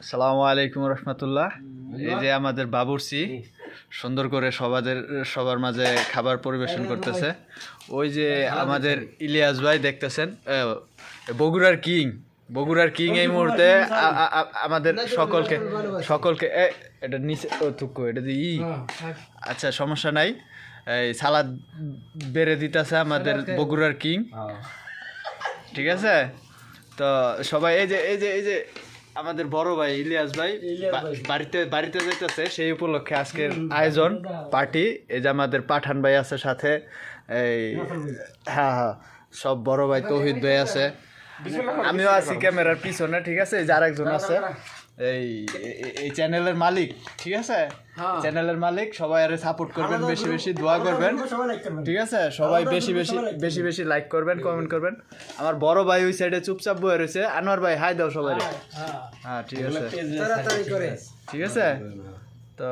আসসালামু আলাইকুম রহমতুল্লাহ। এই যে আমাদের বাবুর্চি সুন্দর করে সবার মাঝে খাবার পরিবেশন করতেছে। ওই যে আমাদের ইলিয়াস ভাই দেখতেছেন, বগুড়ার কিং এই মুহূর্তে আমাদের সকলকে এটা নিচে থুকো, এটা দিয়ে আচ্ছা সমস্যা নাই। এই সালাদ বেড়ে দিতেছে আমাদের বগুড়ার কিং, ঠিক আছে? তো সবাই এই যে আমাদের বড় ভাই ইলিয়াস ভাই বাড়িতে যাইতেছে, সেই উপলক্ষে আজকের আয়োজন পার্টি। এই যে আমাদের পাঠান ভাই আছে সাথে, এই হ্যাঁ সব বড় ভাই তৌহিদ ভাই আছে, আমিও আছি ক্যামেরার পিছনে, ঠিক আছে? এই যে আরেকজন আছে, এই চ্যানেলের মালিক, ঠিক আছে? চ্যানেলের মালিক। সবাই আরে সাপোর্ট করবেন, বেশি বেশি দোয়া করবেন, ঠিক আছে? সবাই বেশি বেশি লাইক করবেন, কমেন্ট করবেন। আমার বড় ভাই ওই সাইডে চুপচাপ বয়ে রয়েছে। আনোয়ার ভাই হাই দাও সবাই। হ্যাঁ ঠিক আছে, ঠিক আছে। তো